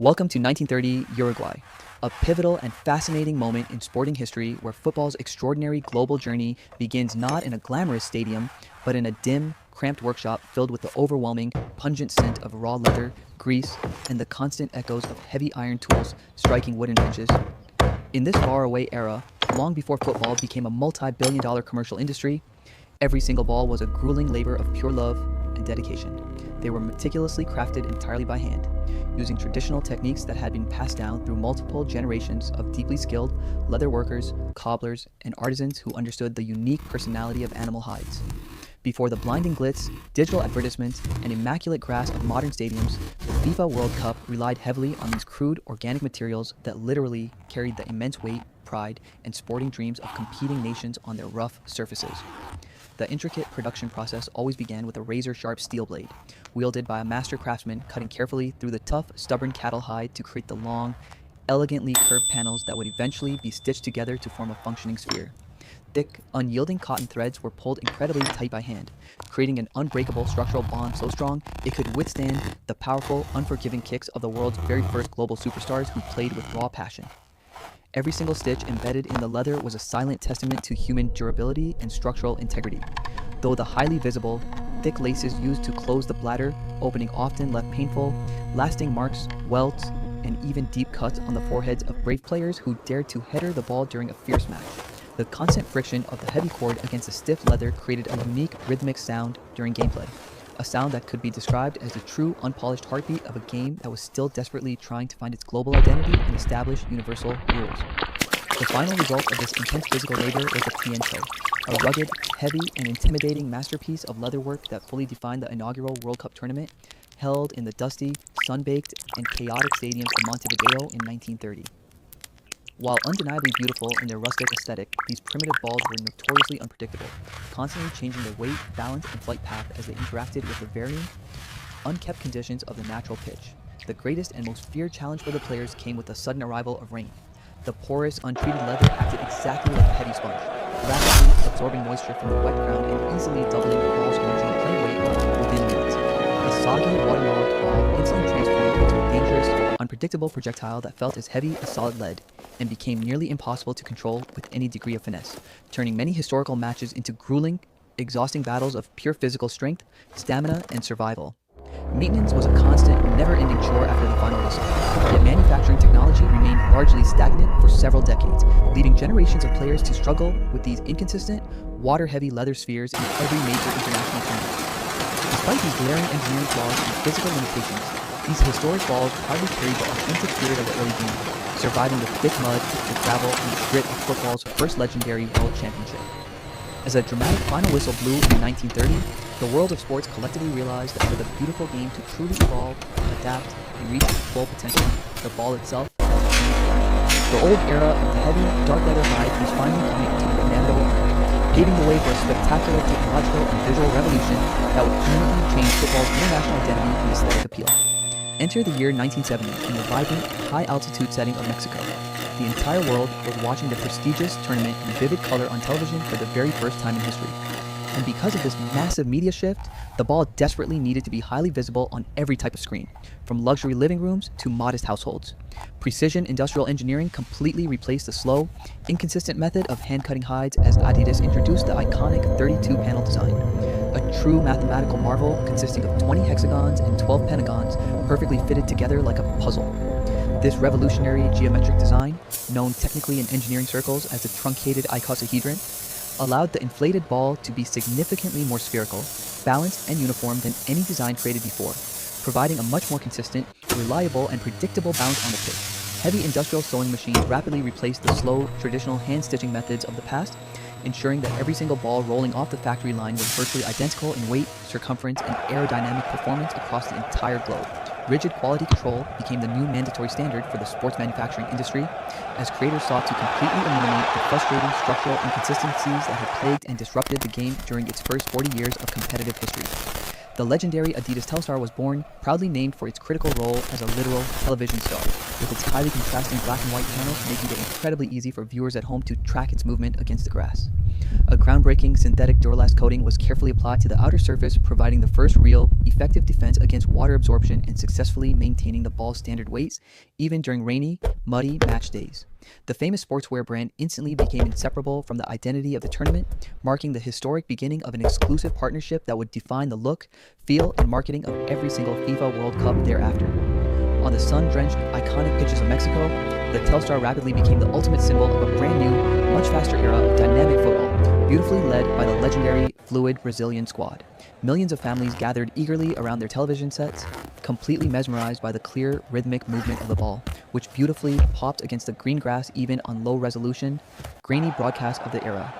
Welcome to 1930 Uruguay, a pivotal and fascinating moment in sporting history where football's extraordinary global journey begins not in a glamorous stadium, but in a dim, cramped workshop filled with the overwhelming, pungent scent of raw leather, grease, and the constant echoes of heavy iron tools striking wooden benches. In this faraway era, long before football became a multi-billion-dollar commercial industry, every single ball was a grueling labor of pure love and dedication. They were meticulously crafted entirely by hand, using traditional techniques that had been passed down through multiple generations of deeply skilled leather workers, cobblers, and artisans who understood the unique personality of animal hides. Before the blinding glitz, digital advertisements, and immaculate grass of modern stadiums, the FIFA World Cup relied heavily on these crude, organic materials that literally carried the immense weight, pride, and sporting dreams of competing nations on their rough surfaces. The intricate production process always began with a razor-sharp steel blade, wielded by a master craftsman cutting carefully through the tough, stubborn cattle hide to create the long, elegantly curved panels that would eventually be stitched together to form a functioning sphere. Thick, unyielding cotton threads were pulled incredibly tight by hand, creating an unbreakable structural bond so strong it could withstand the powerful, unforgiving kicks of the world's very first global superstars who played with raw passion. Every single stitch embedded in the leather was a silent testament to human durability and structural integrity. Though the highly visible, thick laces used to close the bladder opening often left painful, lasting marks, welts, and even deep cuts on the foreheads of brave players who dared to header the ball during a fierce match. The constant friction of the heavy cord against the stiff leather created a unique rhythmic sound during gameplay, a sound that could be described as the true unpolished heartbeat of a game that was still desperately trying to find its global identity and establish universal rules. The final result of this intense physical labor was the Pinpoint, a rugged, heavy, and intimidating masterpiece of leatherwork that fully defined the inaugural World Cup tournament held in the dusty, sun-baked, and chaotic stadiums of Montevideo in 1930. While undeniably beautiful in their rustic aesthetic, these primitive balls were notoriously unpredictable, constantly changing their weight, balance, and flight path as they interacted with the varying, unkept conditions of the natural pitch. The greatest and most feared challenge for the players came with the sudden arrival of rain. The porous, untreated leather acted exactly like a heavy sponge, rapidly absorbing moisture from the wet ground and easily doubling the ball's original play weight within minutes. The soggy, waterlogged ball instantly transformed into a dangerous, unpredictable projectile that felt as heavy as solid lead and became nearly impossible to control with any degree of finesse, turning many historical matches into grueling, exhausting battles of pure physical strength, stamina, and survival. Maintenance was a constant, never-ending chore after the final whistle, yet manufacturing technology remained largely stagnant for several decades, leading generations of players to struggle with these inconsistent, water-heavy leather spheres in every major international tournament. Despite these glaring engineering flaws and physical limitations, these historic balls proudly carried the authentic spirit of the early game, surviving the thick mud, the gravel, and the grit of football's first legendary world championship. As a dramatic final whistle blew in 1930, the world of sports collectively realized that for the beautiful game to truly evolve, adapt, and reach its full potential, the ball itself must change. The old era of the heavy, dark leather hide was finally coming to an inevitable end, paving the way for a spectacular technological and visual revolution that would permanently change football's international identity and aesthetic appeal. Enter the year 1970 in the vibrant, high-altitude setting of Mexico. The entire world was watching the prestigious tournament in vivid color on television for the very first time in history. And because of this massive media shift, the ball desperately needed to be highly visible on every type of screen, from luxury living rooms to modest households. Precision industrial engineering completely replaced the slow, inconsistent method of hand-cutting hides as Adidas introduced the iconic 32-panel design, a true mathematical marvel consisting of 20 hexagons and 12 pentagons perfectly fitted together like a puzzle. This revolutionary geometric design, known technically in engineering circles as the truncated icosahedron, allowed the inflated ball to be significantly more spherical, balanced, and uniform than any design created before, providing a much more consistent, reliable, and predictable bounce on the pitch. Heavy industrial sewing machines rapidly replaced the slow, traditional hand-stitching methods of the past, ensuring that every single ball rolling off the factory line was virtually identical in weight, circumference, and aerodynamic performance across the entire globe. Rigid quality control became the new mandatory standard for the sports manufacturing industry, as creators sought to completely eliminate the frustrating structural inconsistencies that had plagued and disrupted the game during its first 40 years of competitive history. The legendary Adidas Telstar was born, proudly named for its critical role as a literal television star, with its highly contrasting black and white panels making it incredibly easy for viewers at home to track its movement against the grass. A groundbreaking synthetic Duralast coating was carefully applied to the outer surface, providing the first real, effective defense against water absorption and successfully maintaining the ball's standard weights, even during rainy, muddy match days. The famous sportswear brand instantly became inseparable from the identity of the tournament, marking the historic beginning of an exclusive partnership that would define the look, feel, and marketing of every single FIFA World Cup thereafter. On the sun-drenched, iconic pitches of Mexico, the Telstar rapidly became the ultimate symbol of a brand new, much faster era of dynamic football, beautifully led by the legendary, fluid Brazilian squad. Millions of families gathered eagerly around their television sets, completely mesmerized by the clear, rhythmic movement of the ball, which beautifully popped against the green grass even on low-resolution, grainy broadcast of the era.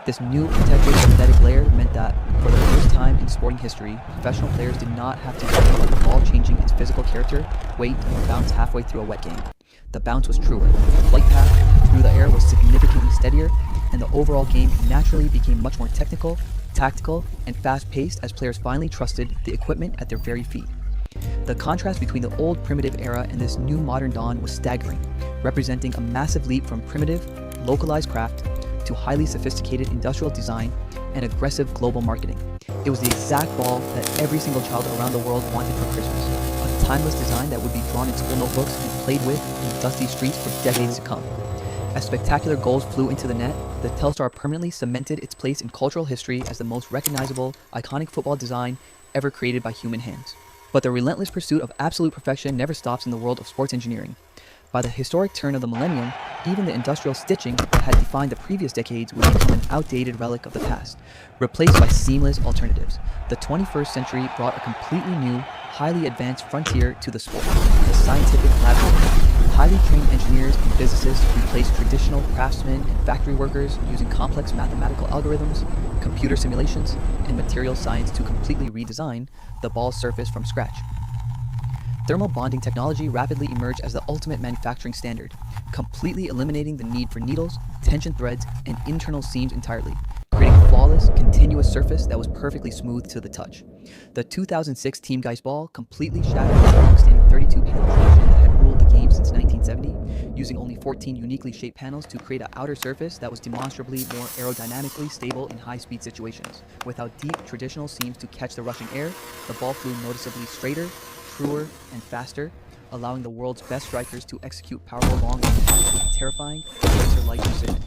This new protective synthetic layer meant that, for the first time in sporting history, professional players did not have to worry about the ball changing its physical character, weight, or bounce halfway through a wet game. The bounce was truer, the flight path through the air was significantly steadier, and the overall game naturally became much more technical, tactical, and fast-paced as players finally trusted the equipment at their very feet. The contrast between the old primitive era and this new modern dawn was staggering, representing a massive leap from primitive, localized craft to highly sophisticated industrial design and aggressive global marketing. It was the exact ball that every single child around the world wanted for Christmas, a timeless design that would be drawn in school notebooks and played with in dusty streets for decades to come. As spectacular goals flew into the net, the Telstar permanently cemented its place in cultural history as the most recognizable, iconic football design ever created by human hands. But the relentless pursuit of absolute perfection never stops in the world of sports engineering. By the historic turn of the millennium, even the industrial stitching that had defined the previous decades would become an outdated relic of the past, replaced by seamless alternatives. The 21st century brought a completely new, highly advanced frontier to the sport, the scientific laboratory. Highly trained engineers and physicists replaced traditional craftsmen and factory workers using complex mathematical algorithms, computer simulations, and material science to completely redesign the ball's surface from scratch. Thermal bonding technology rapidly emerged as the ultimate manufacturing standard, completely eliminating the need for needles, tension threads, and internal seams entirely, creating a flawless, continuous surface that was perfectly smooth to the touch. The 2006 Team Geist ball completely shattered the long-standing 32-panel tradition that had ruled the game since 1970, using only 14 uniquely shaped panels to create an outer surface that was demonstrably more aerodynamically stable in high-speed situations. Without deep, traditional seams to catch the rushing air, the ball flew noticeably straighter, truer, and faster, allowing the world's best strikers to execute powerful long ranges with terrifying, laser-like precision.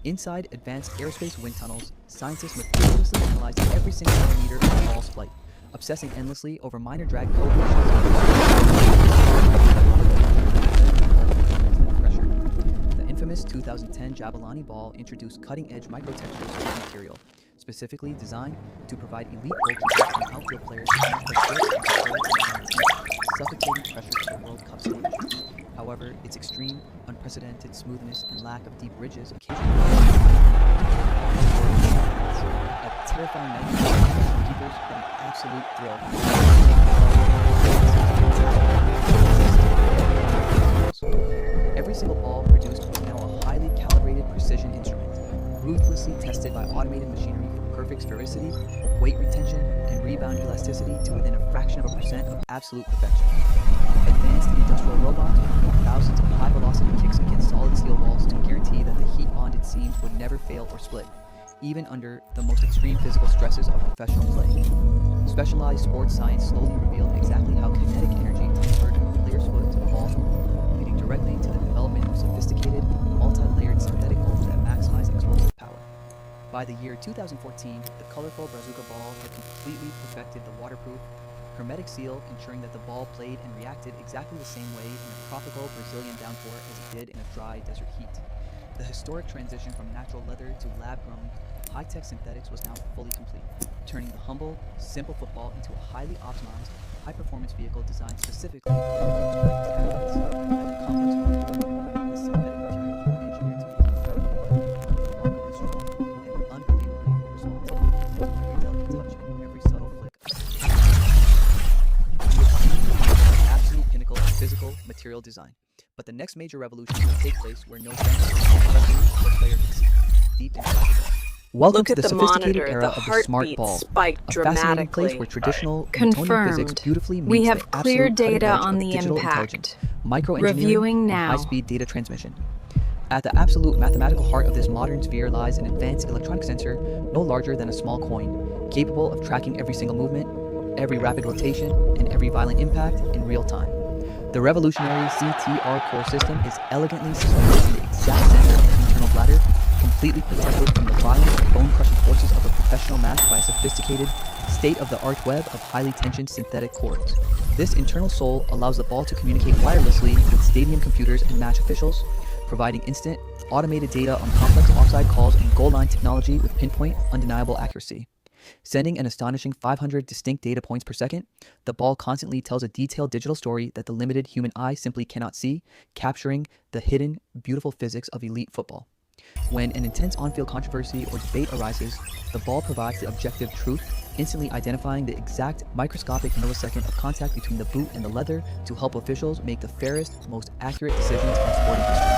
Inside advanced aerospace wind tunnels, scientists meticulously analyzed every single millimeter of the ball's flight, obsessing endlessly over minor drag coefficients and pressure. The infamous 2010 Jabalani ball introduced cutting-edge microtextures to the material, specifically designed to provide elite goalkeepers and outfield players suffocating pressure to the World Cup stage. However, its extreme, unprecedented smoothness and lack of deep ridges occasionally a terrifying night for keepers with an absolute thrill. Every single ball produced was now a highly calibrated precision instrument, ruthlessly tested by automated machinery for perfect sphericity, weight retention, and rebound elasticity to within a fraction of a percent of absolute perfection. Advanced industrial robots performed thousands of high-velocity kicks against solid steel walls to guarantee that the heat-bonded seams would never fail or split, even under the most extreme physical stresses of professional play. Specialized sports science slowly revealed exactly how kinetic energy transferred from the player's foot to the ball's hole, leading directly to the development of sophisticated, multi-layered synthetic molds that maximize explosive power. By the year 2014, the colorful Brazuca ball had completely perfected the waterproof, hermetic seal, ensuring that the ball played and reacted exactly the same way in a tropical Brazilian downpour as it did in a dry desert heat. The historic transition from natural leather to lab-grown, high-tech synthetics was now fully complete, turning the humble, simple football into a highly optimized, high-performance vehicle designed specifically for athletes. The complex molecular and synthetic materials were engineered to be remarkably strong and unbelievably responsive, with every delicate touch and every subtle flick. Absolute pinnacle of physical material design. But the next major revolution will take place where no referee or player can see, deep inside the ball. Welcome to the sophisticated era of the smart ball, a fascinating place where traditional Newtonian physics beautifully meets We have the clear absolute data cutting edge on of the digital impact. intelligence, microengineering, Reviewing and now. high-speed data transmission. At the absolute mathematical heart of this modern sphere lies an advanced electronic sensor no larger than a small coin, capable of tracking every single movement, every rapid rotation and every violent impact in real time. The revolutionary CTR core system is elegantly suspended in the exact center of the internal bladder, completely protected from the violent and bone-crushing forces of a professional match by a sophisticated, state-of-the-art web of highly tensioned synthetic cords. This internal sole allows the ball to communicate wirelessly with stadium computers and match officials, providing instant, automated data on complex offside calls and goal line technology with pinpoint, undeniable accuracy. Sending an astonishing 500 distinct data points per second, the ball constantly tells a detailed digital story that the limited human eye simply cannot see, capturing the hidden, beautiful physics of elite football. When an intense on-field controversy or debate arises, the ball provides the objective truth, instantly identifying the exact microscopic millisecond of contact between the boot and the leather to help officials make the fairest, most accurate decisions on sporting history.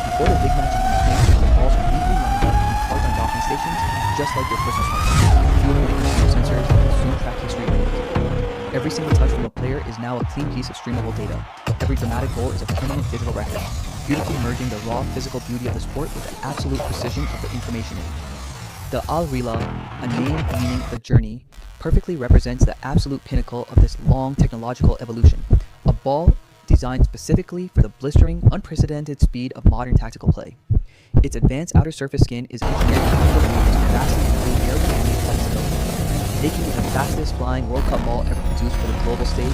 Before the big match begins, the balls are neatly lined up in cards on docking stations, just like your personal smartphone, fueling the control sensors that will soon track history with it. Every single touch from a player is now a clean piece of streamable data. Every dramatic goal is a permanent digital record, beautifully merging the raw physical beauty of the sport with the absolute precision of the information age. The Al-Rila, a name meaning the journey, perfectly represents the absolute pinnacle of this long technological evolution. A ball designed specifically for the blistering, unprecedented speed of modern tactical play. Its advanced outer surface skin is engineered to vastly improve aerodynamic flexibility, making it the fastest flying World Cup ball ever produced for the global stage.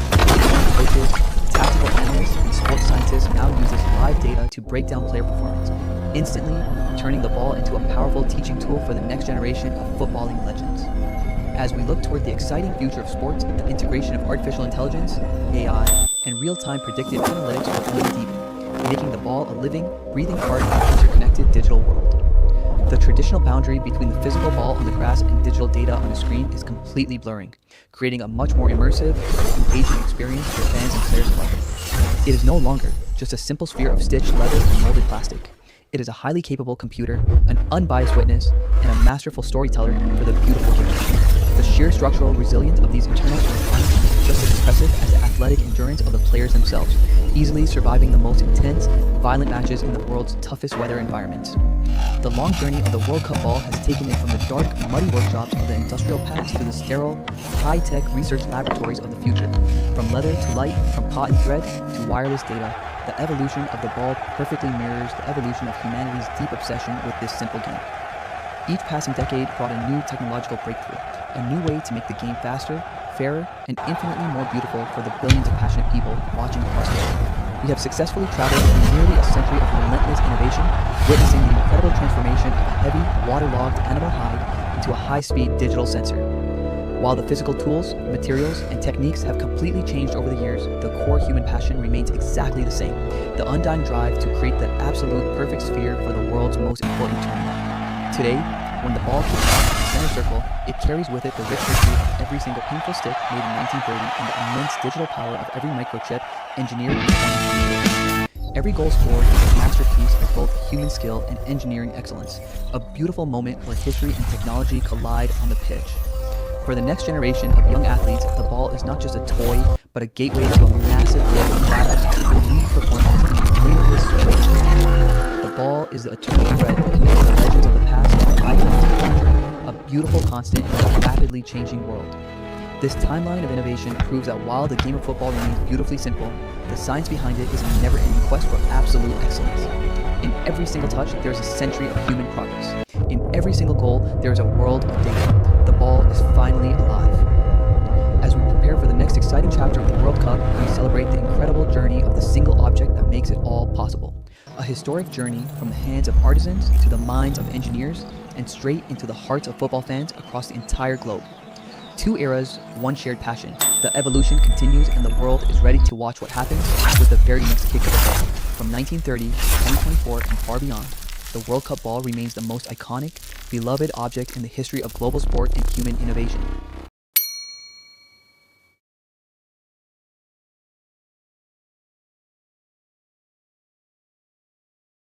Coaches, tactical analysts, and sports scientists now use this live data to break down player performance, instantly turning the ball into a powerful teaching tool for the next generation of footballing legends. As we look toward the exciting future of sports, the integration of artificial intelligence, AI, and real-time predictive analytics will only deepen, making the ball a living, breathing part of the interconnected digital world. The traditional boundary between the physical ball on the grass and digital data on a screen is completely blurring, creating a much more immersive, engaging experience for fans and players alike. It is no longer just a simple sphere of stitched leather and molded plastic. It is a highly capable computer, an unbiased witness, and a masterful storyteller for the beautiful game. The sheer structural resilience of these internal electronics is just as impressive as the athletic endurance of the players themselves, easily surviving the most intense, violent matches in the world's toughest weather environments. The long journey of the World Cup ball has taken it from the dark, muddy workshops of the industrial past to the sterile, high-tech research laboratories of the future. From leather to light, from cotton thread to wireless data, the evolution of the ball perfectly mirrors the evolution of humanity's deep obsession with this simple game. Each passing decade brought a new technological breakthrough, a new way to make the game faster, fairer, and infinitely more beautiful for the billions of passionate people watching across the world. We have successfully traveled through nearly a century of relentless innovation, witnessing the incredible transformation of a heavy, waterlogged animal hide into a high-speed digital sensor. While the physical tools, materials, and techniques have completely changed over the years, the core human passion remains exactly the same, the undying drive to create the absolute perfect sphere for the world's most important tournament. Today, when the ball kicks off in the center circle, it carries with it the rich history of every single painful stick made in 1930 and the immense digital power of every microchip engineered in 2022. Every goal scored is a masterpiece of both human skill and engineering excellence, a beautiful moment where history and technology collide on the pitch. For the next generation of young athletes, the ball is not just a toy, but a gateway to a massive world of battles, elite performance, and limitless stories. The ball is the eternal thread connecting the legends of the past to the icons of the future, a beautiful constant in a rapidly changing world. This timeline of innovation proves that while the game of football remains beautifully simple, the science behind it is a never-ending quest for absolute excellence. In every single touch, there is a century of human progress. In every single goal, there is a world of data. The ball is finally alive. As we prepare for the next exciting chapter of the World Cup, we celebrate the incredible journey of the single object that makes it all possible. A historic journey from the hands of artisans to the minds of engineers and straight into the hearts of football fans across the entire globe. Two eras, one shared passion. The evolution continues and the world is ready to watch what happens with the very next kick of the ball. From 1930 to 2024 and far beyond, the World Cup ball remains the most iconic, beloved object in the history of global sport and human innovation.